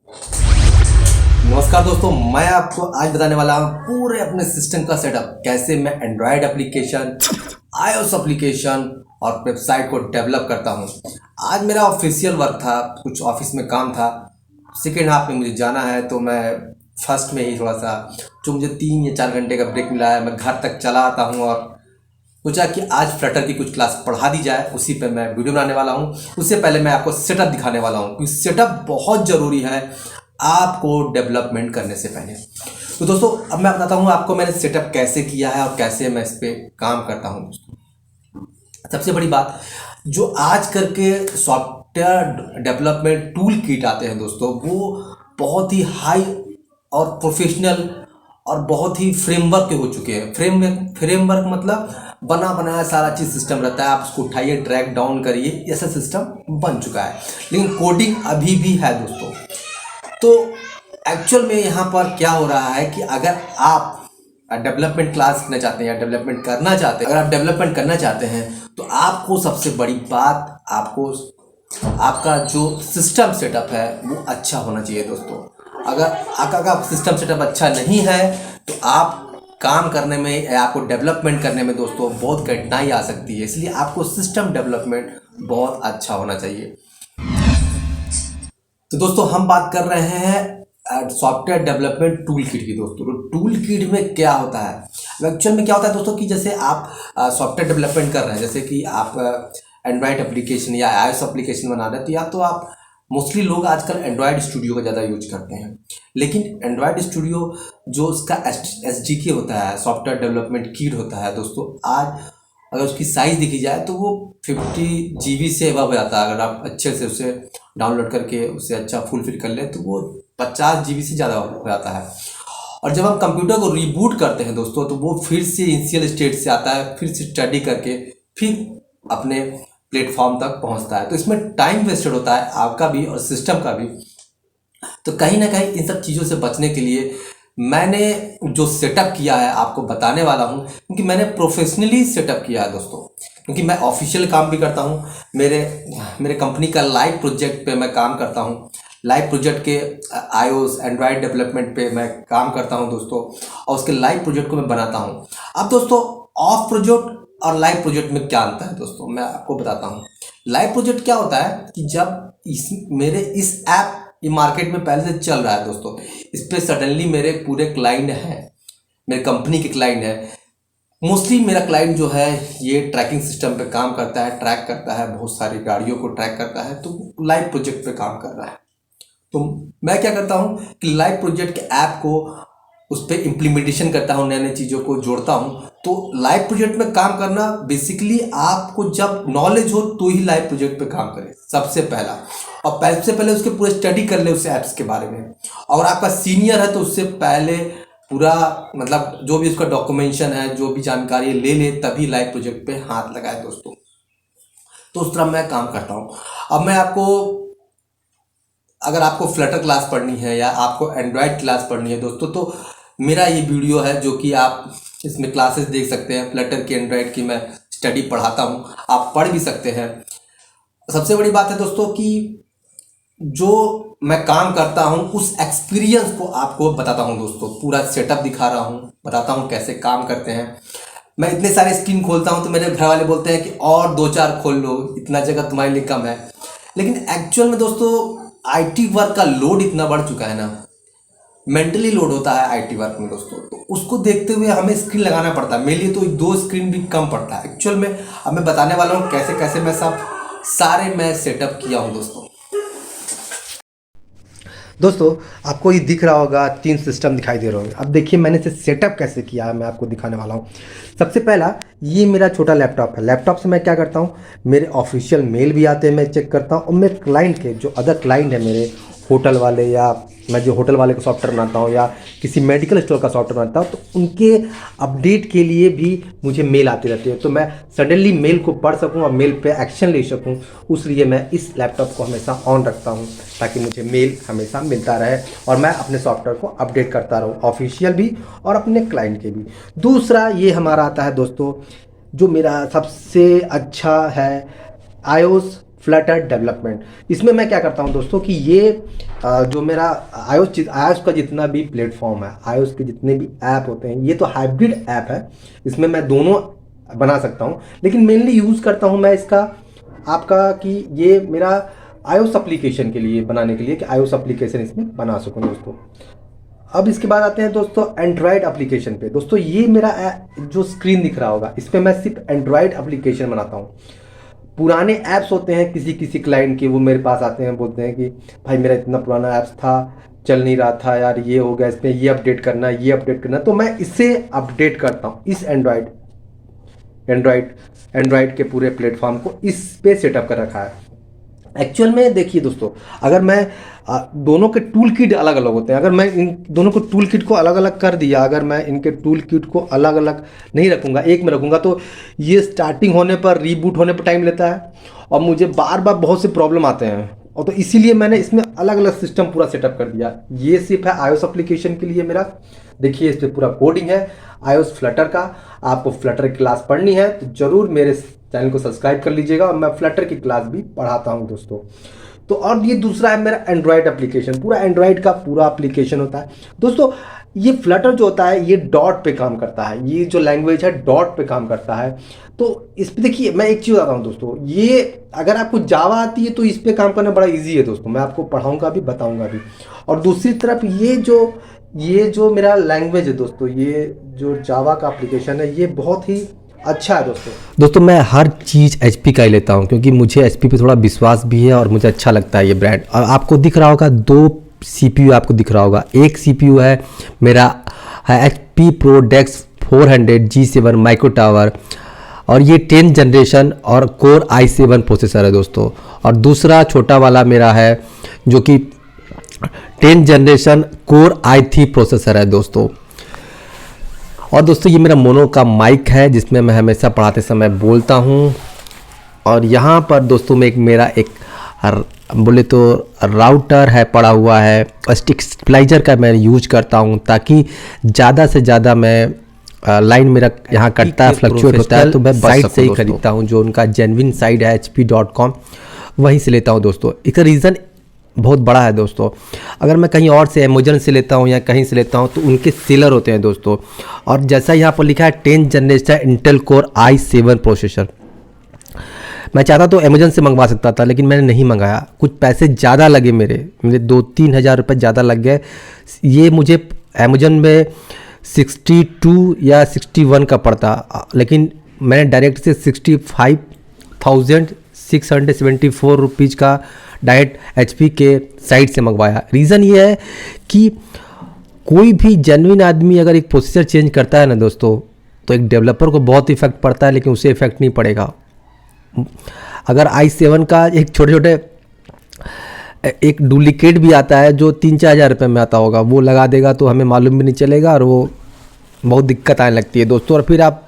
नमस्कार दोस्तों, मैं आपको आज बताने वाला हूँ पूरे अपने सिस्टम का सेटअप, कैसे मैं एंड्रॉयड एप्लीकेशन, आईओएस एप्लीकेशन और वेबसाइट को डेवलप करता हूँ। आज मेरा ऑफिशियल वर्क था, कुछ ऑफिस में काम था, सेकेंड हाफ में मुझे जाना है, तो मैं फर्स्ट में ही थोड़ा सा जो मुझे 3 या 4 घंटे का ब्रेक मिला है, मैं घर तक चला आता हूँ और सोचा कि आज फ्लटर की कुछ क्लास पढ़ा दी जाए। उसी पे मैं वीडियो बनाने वाला हूँ। उससे पहले मैं आपको सेटअप दिखाने वाला हूँ, क्योंकि सेटअप बहुत ज़रूरी है आपको डेवलपमेंट करने से पहले। तो दोस्तों, अब मैं बताता हूँ आपको मैंने सेटअप कैसे किया है और कैसे मैं इस पर काम करता हूँ। सबसे बड़ी बात, जो आज करके सॉफ्टवेयर डेवलपमेंट टूल किट आते हैं दोस्तों, वो बहुत ही हाई और प्रोफेशनल और बहुत ही फ्रेमवर्क के हो चुके हैं। फ्रेमवर्क मतलब बना बनाया सारा चीज़ सिस्टम रहता है, आप उसको उठाइए, ड्रैग डाउन करिए, ऐसा सिस्टम बन चुका है। लेकिन कोडिंग अभी भी है दोस्तों। तो एक्चुअल में यहाँ पर क्या हो रहा है कि अगर आप डेवलपमेंट क्लास सीखना चाहते हैं या डेवलपमेंट करना चाहते हैं, अगर आप डेवलपमेंट करना चाहते हैं तो आपको सबसे बड़ी बात, आपको आपका जो सिस्टम सेटअप है वो अच्छा होना चाहिए दोस्तों। अगर आपका सिस्टम सेटअप अच्छा नहीं है तो आप काम करने में या आपको डेवलपमेंट करने में दोस्तों बहुत कठिनाई आ सकती है। इसलिए आपको सिस्टम डेवलपमेंट बहुत अच्छा होना चाहिए। तो दोस्तों, हम बात कर रहे हैं सॉफ्टवेयर डेवलपमेंट टूल किट की दोस्तों। तो टूल किट में क्या होता है, एक्चुअल में क्या होता है दोस्तों कि जैसे आप सॉफ्टवेयर डेवलपमेंट कर रहे हैं, जैसे कि आप एंड्रॉयड एप्लीकेशन या आईओएस एप्लीकेशन बना रहे हैं, तो या तो आप मोस्टली लोग आजकल एंड्रॉयड स्टूडियो का ज़्यादा यूज करते हैं। लेकिन एंड्रॉयड स्टूडियो जो उसका SDK होता है, सॉफ्टवेयर डेवलपमेंट किट होता है दोस्तों, आज अगर उसकी साइज़ देखी जाए तो वो 50 GB से एबव हो जाता है। अगर आप अच्छे से उसे डाउनलोड करके उसे अच्छा फुलफिल कर लें तो वो 50 GB से ज़्यादा हो जाता है। और जब हम कंप्यूटर को रीबूट करते हैं दोस्तों, तो वो फिर से इनिशियल स्टेट से आता है, फिर से स्टडी करके फिर अपने प्लेटफॉर्म तक पहुंचता है। तो इसमें टाइम वेस्टेड होता है आपका भी और सिस्टम का भी। तो कहीं ना कहीं इन सब चीज़ों से बचने के लिए मैंने जो सेटअप किया है आपको बताने वाला हूं, क्योंकि मैंने प्रोफेशनली सेटअप किया है दोस्तों। क्योंकि मैं ऑफिशियल काम भी करता हूं, मेरे कंपनी का लाइव प्रोजेक्ट पे मैं काम करता हूं। लाइव प्रोजेक्ट के आईओएस एंड्रॉयड डेवलपमेंट पे मैं काम करता हूं दोस्तों, और उसके लाइव प्रोजेक्ट को मैं बनाता हूं। अब दोस्तों, ऑफ प्रोजेक्ट और लाइव प्रोजेक्ट में क्या अंतर है दोस्तों, मैं आपको बताता हूँ। लाइव प्रोजेक्ट क्या होता है कि जब मेरे इस ऐप ये मार्केट में पहले से चल रहा है दोस्तों, इस पर सडनली मेरे पूरे क्लाइंट हैं, मेरे कंपनी के क्लाइंट हैं। मोस्टली मेरा क्लाइंट जो है ये ट्रैकिंग सिस्टम पे काम करता है, ट्रैक करता है, बहुत सारी गाड़ियों को ट्रैक करता है, तो लाइव प्रोजेक्ट पे काम कर रहा है। तो मैं क्या करता हूँ कि लाइव प्रोजेक्ट के ऐप को उस पर इम्प्लीमेंटेशन करता हूँ, नए नए चीज़ों को जोड़ता हूँ। तो लाइव प्रोजेक्ट में काम करना बेसिकली आपको जब नॉलेज हो तो ही लाइव प्रोजेक्ट पे काम करें सबसे पहला, और सबसे पहले उसके पूरे स्टडी कर ले उस ऐप्स के बारे में। और आपका सीनियर है तो उससे पहले पूरा मतलब जो भी उसका डॉक्यूमेंटेशन है, जो भी जानकारी ले ले, तभी लाइव प्रोजेक्ट पे हाथ लगाए दोस्तों। तो उस तरह मैं काम करता हूँ। अब मैं आपको, अगर आपको फ्लटर क्लास पढ़नी है या आपको एंड्रॉयड क्लास पढ़नी है दोस्तों, तो मेरा ये वीडियो है जो कि आप इसमें क्लासेस देख सकते हैं। फ्लटर की, एंड्रॉयड की मैं स्टडी पढ़ाता हूँ, आप पढ़ भी सकते हैं। सबसे बड़ी बात है दोस्तों कि जो मैं काम करता हूँ उस एक्सपीरियंस को आपको बताता हूँ दोस्तों, पूरा सेटअप दिखा रहा हूँ, बताता हूँ कैसे काम करते हैं। मैं इतने सारे स्क्रीन खोलता हूँ तो मेरे घर वाले बोलते हैं कि और 2-4 खोल लो, इतना जगह तुम्हारे लिए कम है। लेकिन एक्चुअल में दोस्तों IT वर्क का लोड इतना बढ़ चुका है ना, मेंटली लोड होता है IT वर्क में दोस्तों, तो उसको देखते हुए हमें स्क्रीन लगाना पड़ता है। मेरे लिए तो 2 स्क्रीन भी कम पड़ता है एक्चुअल में। अब मैं बताने वाला हूँ कैसे कैसे मैं सारे मैं सेटअप किया हूँ दोस्तों। आपको ये दिख रहा होगा, 3 सिस्टम दिखाई दे रहे होंगे। अब देखिए मैंने इसे सेटअप कैसे किया है, मैं आपको दिखाने वाला हूँ। सबसे पहला, ये मेरा छोटा लैपटॉप है। लैपटॉप से मैं क्या करता हूँ, मेरे ऑफिशियल मेल भी आते हैं, मैं चेक करता हूँ। और मेरे क्लाइंट के जो अदर क्लाइंट है, मेरे होटल वाले, या मैं जो होटल वाले का सॉफ्टवेयर बनाता हूँ या किसी मेडिकल स्टोर का सॉफ्टवेयर बनाता हूँ, तो उनके अपडेट के लिए भी मुझे मेल आती रहती है। तो मैं सडनली मेल को पढ़ सकूँ और मेल पे एक्शन ले सकूँ, उसलिए मैं इस लैपटॉप को हमेशा ऑन रखता हूँ, ताकि मुझे मेल हमेशा मिलता रहे और मैं अपने सॉफ्टवेयर को अपडेट करता रहूँ, ऑफिशियल भी और अपने क्लाइंट के भी। दूसरा ये हमारा आता है दोस्तों, जो मेरा सबसे अच्छा है, iOS फ्लटर डेवलपमेंट। इसमें मैं क्या करता हूं दोस्तों कि ये जो मेरा iOS का जितना भी प्लेटफॉर्म है, iOS के जितने भी ऐप होते हैं, ये तो हाइब्रिड ऐप है, इसमें मैं दोनों बना सकता हूँ, लेकिन मेनली यूज़ करता हूँ मैं इसका आपका कि ये मेरा iOS एप्लीकेशन के लिए बनाने के लिए, कि iOS एप्लीकेशन इसमें बना सकूँ दोस्तों। अब इसके बाद आते हैं दोस्तों एंड्रॉयड एप्लीकेशन पे। दोस्तों ये मेरा जो स्क्रीन दिख रहा होगा, इस पर मैं सिर्फ एंड्रॉयड एप्लीकेशन बनाता हूँ। पुराने ऐप्स होते हैं किसी किसी क्लाइंट के, वो मेरे पास आते हैं, बोलते हैं कि भाई मेरा इतना पुराना ऐप्स था, चल नहीं रहा था यार, ये हो गया, इसमें ये अपडेट करना है, ये अपडेट करना है, तो मैं इससे अपडेट करता हूँ। इस एंड्रॉयड के पूरे प्लेटफॉर्म को इस पे सेटअप कर रखा है। एक्चुअल में देखिए दोस्तों, अगर मैं दोनों के टूल किट अलग अलग होते हैं, अगर मैं इन दोनों को टूल किट को अलग अलग कर दिया, अगर मैं इनके टूल किट को अलग अलग नहीं रखूँगा, एक में रखूँगा, तो ये स्टार्टिंग होने पर, रीबूट होने पर टाइम लेता है और मुझे बार बार बहुत से प्रॉब्लम आते हैं, और तो इसीलिए मैंने इसमें अलग अलग सिस्टम पूरा सेटअप कर दिया। ये सिर्फ है iOS एप्लीकेशन के लिए मेरा। देखिए इस पर पूरा कोडिंग है iOS फ्लटर का। आपको फ्लटर की क्लास पढ़नी है तो ज़रूर मेरे चैनल को सब्सक्राइब कर लीजिएगा, और मैं फ्लटर की क्लास भी पढ़ाता हूं दोस्तों। तो और ये दूसरा है मेरा एंड्रॉयड एप्लीकेशन, पूरा एंड्रॉयड का पूरा एप्लीकेशन होता है दोस्तों। ये फ्लटर जो होता है ये डॉट पे काम करता है, ये जो लैंग्वेज है डॉट पे काम करता है। तो इस पे देखिए मैं एक चीज़ बताता हूँ दोस्तों, ये अगर आपको जावा आती है तो इस पे काम करना बड़ा ईजी है दोस्तों, मैं आपको पढ़ाऊँगा भी, बताऊँगा भी। और दूसरी तरफ ये जो मेरा लैंग्वेज है दोस्तों, ये जो जावा का एप्लीकेशन है, ये बहुत ही अच्छा है दोस्तों। मैं हर चीज़ HP का ही लेता हूँ, क्योंकि मुझे HP पे थोड़ा विश्वास भी है और मुझे अच्छा लगता है ये ब्रांड। और आपको दिख रहा होगा 2 CPU आपको दिख रहा होगा। एक CPU है मेरा HP ProDex 400 G7 micro tower, और ये 10th जनरेशन और कोर i7 प्रोसेसर है दोस्तों। और दूसरा छोटा वाला मेरा है जो कि 10th generation core i3 processor है दोस्तों। और दोस्तों ये मेरा मोनो का माइक है जिसमें मैं हमेशा पढ़ाते समय बोलता हूँ। और यहाँ पर दोस्तों में मेरा एक बोले तो राउटर है पड़ा हुआ है, और स्टिक स्टेबलाइजर का मैं यूज करता हूँ, ताकि ज़्यादा से ज़्यादा मैं लाइन मेरा यहाँ कटता है, फ्लक्चुएट होता है, तो मैं साइट से ही खरीदता हूँ, जो उनका जेन्युइन साइट है hp.com, वहीं से लेता हूँ दोस्तों। इसका रीज़न बहुत बड़ा है दोस्तों। अगर मैं कहीं और से अमेजन से लेता हूँ या कहीं से लेता हूँ तो उनके सेलर होते हैं दोस्तों। और जैसा यहाँ पर लिखा है 10th generation Intel core i7 processor, मैं चाहता तो अमेजन से मंगवा सकता था, लेकिन मैंने नहीं मंगाया। कुछ पैसे ज़्यादा लगे, मेरे 2-3 हज़ार रुपये ज़्यादा लग गए। ये मुझे अमेजन में 62 या 61 का पड़ता, लेकिन मैंने डायरेक्ट से 65,674 रुपीज़ का डायरेक्ट HP के साइट से मंगवाया। रीज़न ये है कि कोई भी जेन्युइन आदमी अगर एक प्रोसेसर चेंज करता है ना दोस्तों, तो एक डेवलपर को बहुत इफेक्ट पड़ता है, लेकिन उसे इफेक्ट नहीं पड़ेगा। अगर i7 का एक छोटे एक डुप्लीकेट भी आता है जो 3-4 हज़ार रुपये में आता होगा, वो लगा देगा तो हमें मालूम भी नहीं चलेगा, और वो बहुत दिक्कत आने लगती है दोस्तों, और फिर आप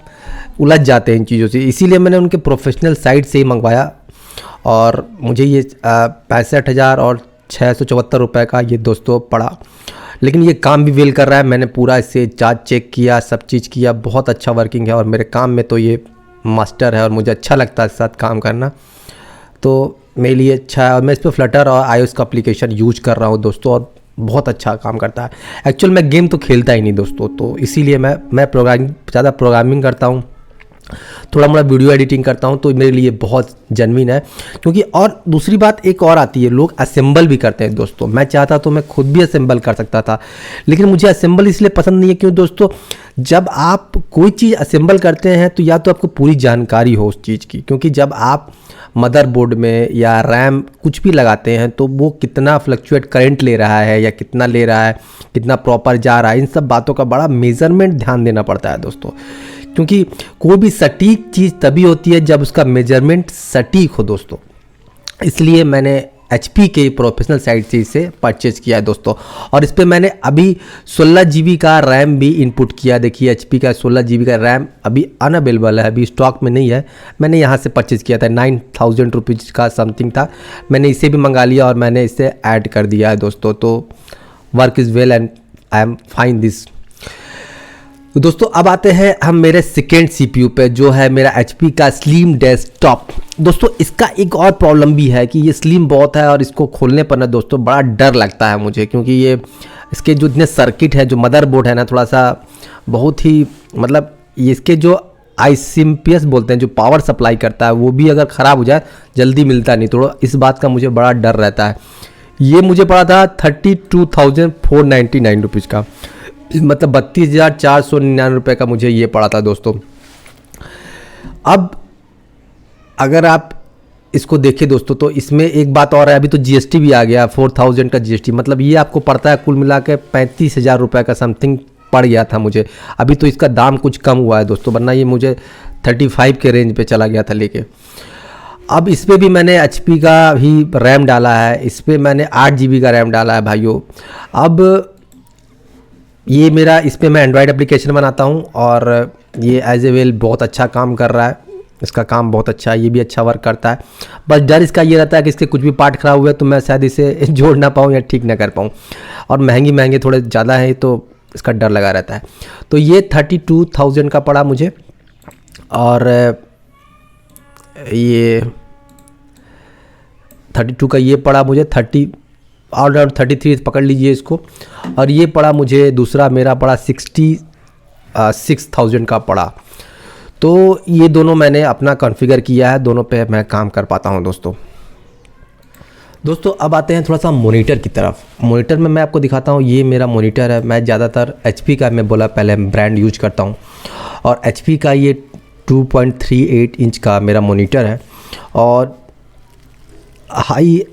उलझ जाते हैं इन चीज़ों से। इसीलिए मैंने उनके प्रोफेशनल साइट से ही मंगवाया, और मुझे ये 65,674 रुपये का ये दोस्तों पड़ा। लेकिन ये काम भी वेल कर रहा है, मैंने पूरा इससे चार्ज चेक किया, सब चीज़ किया, बहुत अच्छा वर्किंग है, और मेरे काम में तो ये मास्टर है, और मुझे अच्छा लगता है इसके साथ काम करना, तो मेरे लिए अच्छा है। और मैं इस पर फ्लटर और iOS का एप्लीकेशन यूज कर रहा हूँ दोस्तों, और बहुत अच्छा काम करता है। एक्चुअल मैं गेम तो खेलता ही नहीं दोस्तों, तो इसीलिए मैं ज़्यादा प्रोग्रामिंग करता हूँ, थोड़ा मोड़ा वीडियो एडिटिंग करता हूँ, तो मेरे लिए बहुत जेन्युइन है। क्योंकि और दूसरी बात एक और आती है, लोग असेंबल भी करते हैं दोस्तों। मैं चाहता तो मैं खुद भी असेंबल कर सकता था, लेकिन मुझे असेंबल इसलिए पसंद नहीं है क्यों दोस्तों, जब आप कोई चीज़ असेंबल करते हैं तो या तो आपको पूरी जानकारी हो उस चीज़ की, क्योंकि जब आप मदरबोर्ड में या रैम कुछ भी लगाते हैं तो वो कितना फ्लक्चुएट करंट ले रहा है या कितना ले रहा है, कितना प्रॉपर जा रहा है, इन सब बातों का बड़ा मेजरमेंट ध्यान देना पड़ता है दोस्तों। क्योंकि कोई भी सटीक चीज़ तभी होती है जब उसका मेजरमेंट सटीक हो दोस्तों। इसलिए मैंने HP के प्रोफेशनल साइट से इसे परचेज किया है दोस्तों। और इस पर मैंने अभी 16 GB का रैम भी इनपुट किया। देखिए HP का 16 GB का रैम अभी अनअवेलेबल है, अभी स्टॉक में नहीं है। मैंने यहाँ से परचेज किया था, 9,000 रुपीज़ का समथिंग था। मैंने इसे भी मंगा लिया और मैंने इसे ऐड कर दिया है दोस्तों। तो work is well and I am fine this. तो दोस्तों अब आते हैं हम मेरे सेकेंड CPU पे, जो है मेरा HP का स्लिम डेस्कटॉप। दोस्तों इसका एक और प्रॉब्लम भी है कि ये स्लिम बहुत है और इसको खोलने पर ना दोस्तों बड़ा डर लगता है मुझे, क्योंकि ये इसके जो इतने सर्किट है, जो मदरबोर्ड है ना, थोड़ा सा बहुत ही मतलब ये इसके जो ICMPS बोलते हैं, जो पावर सप्लाई करता है, वो भी अगर ख़राब हो जाए जल्दी मिलता नहीं, तो इस बात का मुझे बड़ा डर रहता है। ये मुझे पड़ा था 32,499 रुपीज़ का, मतलब 32,499 रुपये का मुझे ये पड़ा था दोस्तों। अब अगर आप इसको देखें दोस्तों, तो इसमें एक बात और है, अभी तो GST भी आ गया, 4,000 का GST, मतलब ये आपको पड़ता है कुल मिला के 35,000 रुपये का समथिंग पड़ गया था मुझे। अभी तो इसका दाम कुछ कम हुआ है दोस्तों, वरना ये मुझे 35 के रेंज पे चला गया था लेके। अब इस पर भी मैंने HP का भी रैम डाला है, इस पर मैंने 8 GB का रैम डाला है भाइयों। अब ये मेरा, इस पर मैं एंड्रॉयड एप्लीकेशन बनाता हूँ और ये एज ए वेल बहुत अच्छा काम कर रहा है, इसका काम बहुत अच्छा है, ये भी अच्छा वर्क करता है। बस डर इसका ये रहता है कि इसके कुछ भी पार्ट ख़राब हुए तो मैं शायद इसे जोड़ ना पाऊँ या ठीक ना कर पाऊँ, और महंगे थोड़े ज़्यादा हैं तो इसका डर लगा रहता है। तो ये 32,000 का पड़ा मुझे, और ये 32 का ये पड़ा मुझे, 30 और 33 पकड़ लीजिए इसको, और ये पड़ा मुझे दूसरा, मेरा पड़ा 66,000 का पड़ा। तो ये दोनों मैंने अपना कॉन्फ़िगर किया है, दोनों पे मैं काम कर पाता हूँ दोस्तों। अब आते हैं थोड़ा सा मॉनिटर की तरफ। मॉनिटर में मैं आपको दिखाता हूँ, ये मेरा मॉनिटर है। मैं ज़्यादातर HP का, मैं बोला पहले, ब्रांड यूज करता हूँ, और HP का ये 2.38 इंच का मेरा मॉनिटर है, और हाई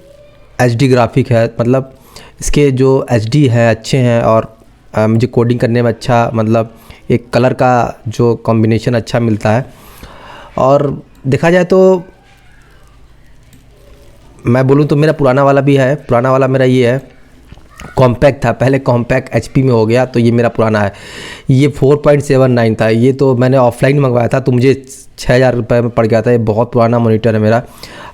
HD ग्राफिक है, मतलब इसके जो HD है अच्छे हैं, और मुझे कोडिंग करने में अच्छा, मतलब एक कलर का जो कॉम्बिनेशन अच्छा मिलता है। और देखा जाए तो मैं बोलूँ तो मेरा पुराना वाला भी है, पुराना वाला मेरा ये है, कॉम्पैक्ट था, पहले कॉम्पैक्ट HP में हो गया, तो ये मेरा पुराना है। ये 4.79 था, ये तो मैंने ऑफलाइन मंगवाया था, तो मुझे 6,000 रुपये में पड़ गया था। ये बहुत पुराना मॉनिटर है मेरा,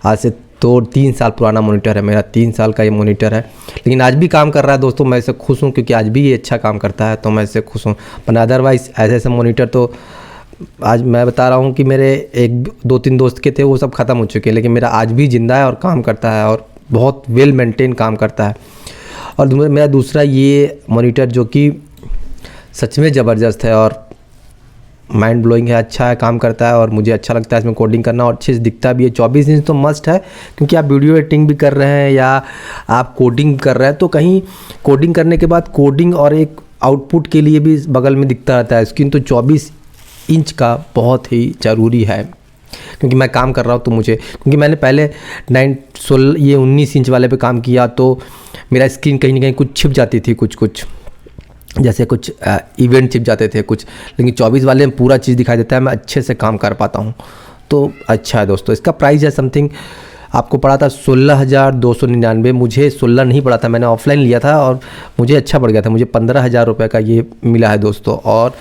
आज से 3 साल पुराना मॉनिटर है मेरा, 3 साल का ये मॉनिटर है, लेकिन आज भी काम कर रहा है दोस्तों। मैं इससे खुश हूँ, क्योंकि आज भी ये अच्छा काम करता है, तो मैं इससे खुश हूँ। वरना अदरवाइज़ ऐसे मॉनिटर तो आज मैं बता रहा हूँ कि मेरे 1-2-3 दोस्त के थे, वो सब ख़त्म हो चुके हैं, लेकिन मेरा आज भी ज़िंदा है और काम करता है, और बहुत वेल मेंटेन काम करता है। और मेरा दूसरा ये मॉनिटर, जो कि सच में ज़बरदस्त है और माइंड ब्लोइंग है, अच्छा है, काम करता है, और मुझे अच्छा लगता है इसमें कोडिंग करना, और अच्छे से दिखता भी है। 24 इंच तो मस्ट है, क्योंकि आप वीडियो एडिटिंग भी कर रहे हैं या आप कोडिंग कर रहे हैं, तो कहीं कोडिंग करने के बाद कोडिंग और एक आउटपुट के लिए भी बगल में दिखता रहता है स्क्रीन। तो 24 इंच का बहुत ही ज़रूरी है, क्योंकि मैं काम कर रहा हूँ, तो मुझे, क्योंकि मैंने पहले 19 इंच वाले पे काम किया, तो मेरा स्क्रीन कहीं ना कहीं कुछ छिप जाती थी, कुछ जैसे कुछ इवेंट छिप जाते थे कुछ, लेकिन 24 वाले में पूरा चीज़ दिखाई देता है, मैं अच्छे से काम कर पाता हूँ, तो अच्छा है दोस्तों। इसका प्राइस है समथिंग, आपको पड़ा था 16,299, मुझे 16 नहीं पड़ा था, मैंने ऑफलाइन लिया था और मुझे अच्छा पड़ गया था, मुझे 15,000 रुपये का ये मिला है दोस्तों। और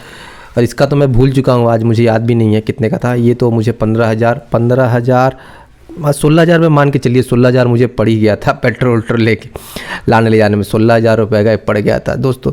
इसका तो मैं भूल चुका हूँ, आज मुझे याद भी नहीं है कितने का था। ये तो मुझे 16,000 में मान के चलिए, 16,000 मुझे पड़ ही गया था, पेट्रोल लेके लाने ले जाने में 16,000 रुपये का पड़ गया था दोस्तों।